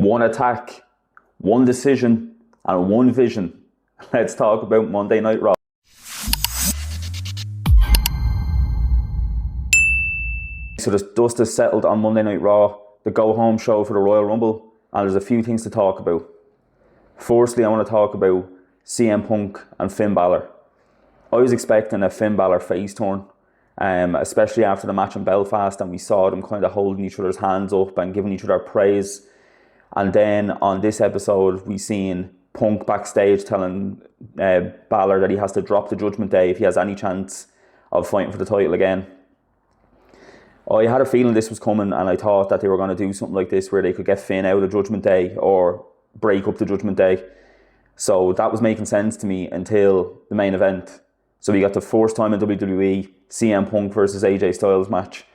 One attack, one decision, and one vision. Let's talk about Monday Night Raw. So the dust is settled on Monday Night Raw, the go-home show for the Royal Rumble, and there's a few things to talk about. Firstly, I want to talk about CM Punk and Finn Bálor. I was expecting a Finn Bálor face turn, especially after the match in Belfast, and we saw them kind of holding each other's hands up and giving each other praise. And then on this episode, we seen Punk backstage telling Bálor that he has to drop the Judgment Day if he has any chance of fighting for the title again. I had a feeling this was coming, and I thought that they were going to do something like this where they could get Finn out of the Judgment Day or break up the Judgment Day. So that was making sense to me until the main event. So we got the first time in WWE CM Punk versus AJ Styles match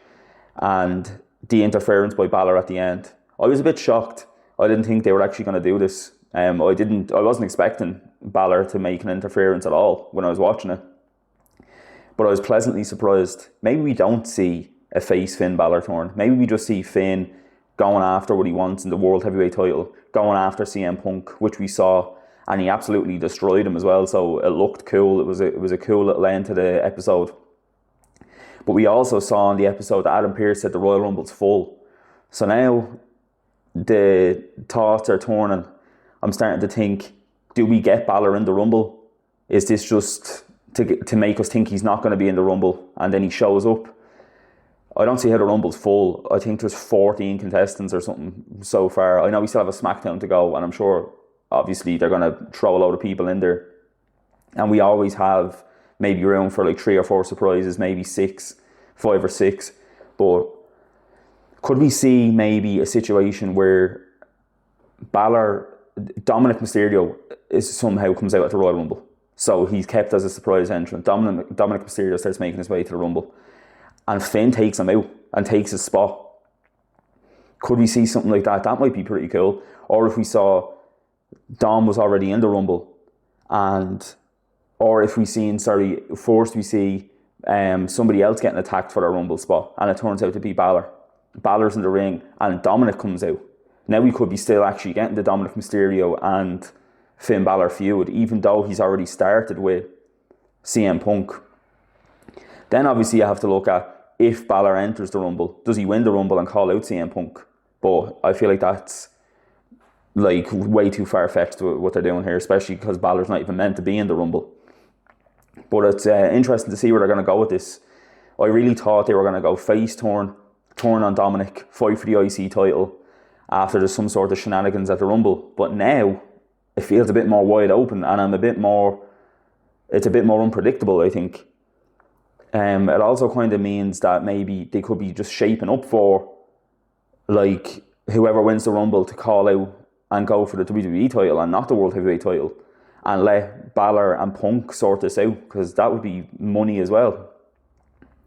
and the interference by Bálor at the end. I was a bit shocked. I didn't think they were actually going to do this. I wasn't expecting Bálor to make an interference at all when I was watching it. But I was pleasantly surprised. Maybe we don't see a face Finn Bálor turn. Maybe we just see Finn going after what he wants in the World Heavyweight title, going after CM Punk, which we saw, and he absolutely destroyed him as well. So it looked cool. It was a cool little end to the episode. But we also saw in the episode that Adam Pearce said the Royal Rumble's full. So now the thoughts are turning. I'm starting to think, do we get Bálor in the Rumble? Is this just to make us think he's not going to be in the Rumble and then he shows up? I don't see how the Rumble's full. I think there's 14 contestants or something so far. I know we still have a SmackDown to go, and I'm sure obviously they're going to throw a load of people in there. And we always have maybe room for like 3 or 4 surprises, maybe 5 or 6. But could we see maybe a situation where Dominic Mysterio somehow comes out at the Royal Rumble? So he's kept as a surprise entrant. Dominic Mysterio starts making his way to the Rumble. And Finn takes him out and takes his spot. Could we see something like that? That might be pretty cool. Or if we saw Dom was already in the Rumble, or if we see somebody else getting attacked for their Rumble spot, and it turns out to be Bálor. Bálor's in the ring, and Dominic comes out. Now we could be still actually getting the Dominic Mysterio and Finn Bálor feud, even though he's already started with CM Punk. Then obviously you have to look at, if Bálor enters the Rumble, does he win the Rumble and call out CM Punk? But I feel like that's like way too far-fetched what they're doing here, especially because Bálor's not even meant to be in the Rumble. But it's interesting to see where they're going to go with this. I really thought they were going to go face turn on Dominic, fight for the IC title after there's some sort of shenanigans at the Rumble. But now it feels a bit more wide open, and it's a bit more unpredictable, I think. It also kind of means that maybe they could be just shaping up for like whoever wins the Rumble to call out and go for the WWE title and not the World Heavyweight title, and let Bálor and Punk sort this out, because that would be money as well.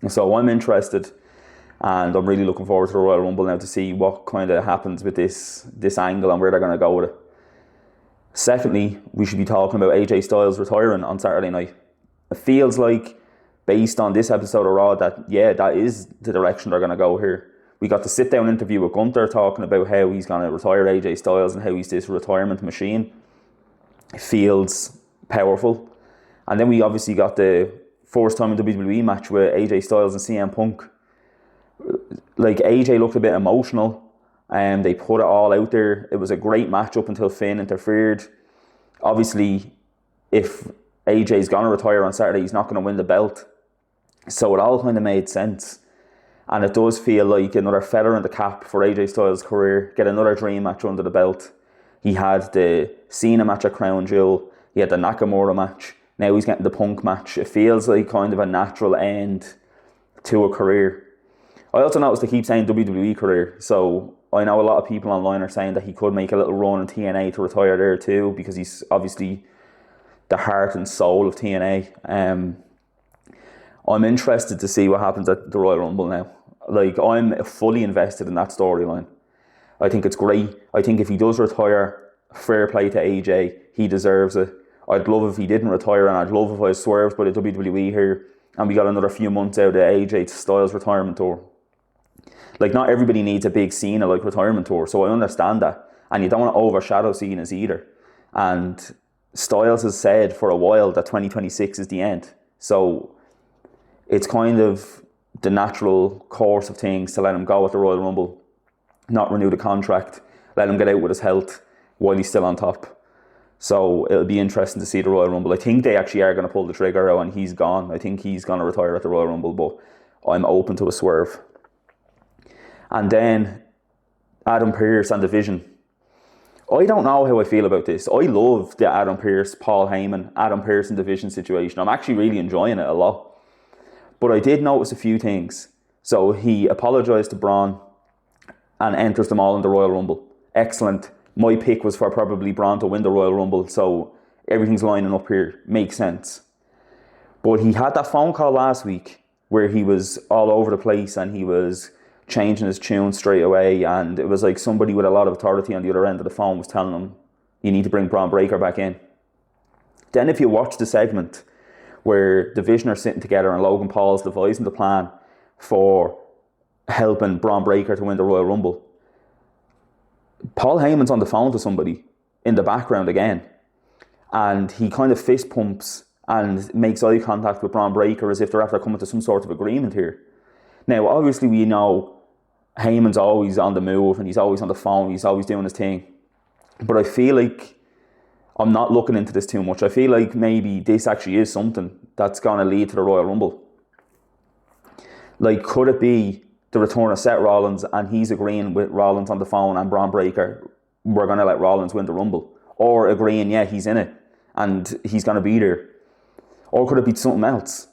So I'm interested, and I'm really looking forward to the Royal Rumble now to see what kind of happens with this angle and where they're going to go with it. Secondly, we should be talking about AJ Styles retiring on Saturday night. It feels like, based on this episode of Raw, that is the direction they're going to go here. We got the sit-down interview with Gunther talking about how he's going to retire AJ Styles and how he's this retirement machine. It feels powerful. And then we obviously got the first time in WWE match with AJ Styles and CM Punk. Like, AJ looked a bit emotional, and they put it all out there. It was a great match up until Finn interfered. Obviously, if AJ's going to retire on Saturday, he's not going to win the belt. So it all kind of made sense. And it does feel like another feather in the cap for AJ Styles' career. Get another dream match under the belt. He had the Cena match at Crown Jewel. He had the Nakamura match. Now he's getting the Punk match. It feels like kind of a natural end to a career. I also noticed they keep saying WWE career. So I know a lot of people online are saying that he could make a little run in TNA to retire there too, because he's obviously the heart and soul of TNA. I'm interested to see what happens at the Royal Rumble now. Like, I'm fully invested in that storyline. I think it's great. I think if he does retire, fair play to AJ. He deserves it. I'd love if he didn't retire, and I'd love if I was swerved by the WWE here and we got another few months out of AJ Styles retirement tour. Like, not everybody needs a big Cena like retirement tour, so I understand that. and you don't want to overshadow Cena's either. And Styles has said for a while that 2026 is the end. So it's kind of the natural course of things to let him go at the Royal Rumble, not renew the contract, let him get out with his health while he's still on top. So it'll be interesting to see the Royal Rumble. I think they actually are going to pull the trigger out and he's gone. I think he's going to retire at the Royal Rumble, but I'm open to a swerve. And then Adam Pearce and Division. I don't know how I feel about this. I love the Adam Pearce, Paul Heyman, Adam Pearce and Division situation. I'm actually really enjoying it a lot. But I did notice a few things. So he apologised to Braun and enters them all in the Royal Rumble. Excellent. My pick was for probably Braun to win the Royal Rumble, so everything's lining up here. Makes sense. But he had that phone call last week where he was all over the place and he was changing his tune straight away, and it was like somebody with a lot of authority on the other end of the phone was telling him, you need to bring Braun Breaker back in. Then if you watch the segment where Division are sitting together and Logan Paul's devising the plan for helping Braun Breaker to win the Royal Rumble, Paul Heyman's on the phone to somebody in the background again, and he kind of fist pumps and makes eye contact with Braun Breaker as if they're after coming to some sort of agreement here. Now, obviously, we know Heyman's always on the move and he's always on the phone, he's always doing his thing. But I feel like I'm not looking into this too much. I feel like maybe this actually is something that's going to lead to the Royal Rumble. Like, could it be the return of Seth Rollins and he's agreeing with Rollins on the phone and Braun Breaker, we're going to let Rollins win the Rumble? Or agreeing, yeah, he's in it and he's going to be there? Or could it be something else?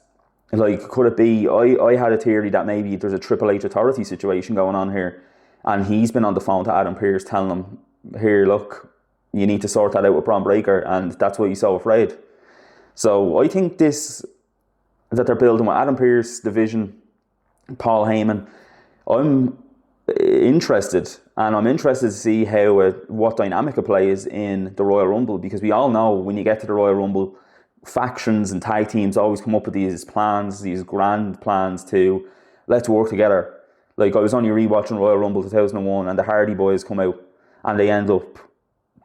Like, could it be, I had a theory that maybe there's a Triple H authority situation going on here and he's been on the phone to Adam Pearce telling him, here, look, you need to sort that out with Braun Breaker, and that's why he's so afraid. So I think this, that they're building with Adam Pearce, Division, Paul Heyman, I'm interested, and I'm interested to see how what dynamic it plays in the Royal Rumble, because we all know when you get to the Royal Rumble, factions and tag teams always come up with these plans, these grand plans to let's work together. Like, I was only rewatching Royal Rumble 2001 and the Hardy Boys come out and they end up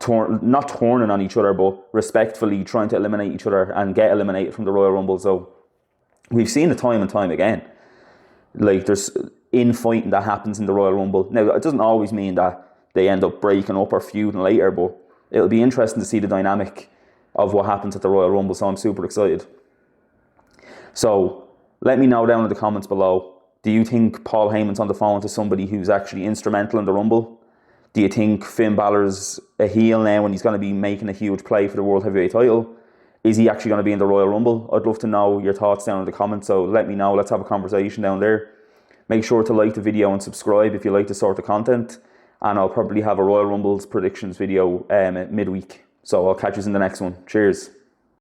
not turning on each other, but respectfully trying to eliminate each other and get eliminated from the Royal Rumble. So we've seen it time and time again. Like, there's infighting that happens in the Royal Rumble. Now, it doesn't always mean that they end up breaking up or feuding later, but it'll be interesting to see the dynamic of what happens at the Royal Rumble, so I'm super excited. So let me know down in the comments below, do you think Paul Heyman's on the phone to somebody who's actually instrumental in the Rumble? Do you think Finn Bálor's a heel now and he's going to be making a huge play for the World Heavyweight title? Is he actually going to be in the Royal Rumble? I'd love to know your thoughts down in the comments, so let me know. Let's have a conversation down there. Make sure to like the video and subscribe if you like this sort of content. And I'll probably have a Royal Rumble's predictions video midweek. So I'll catch you in the next one. Cheers.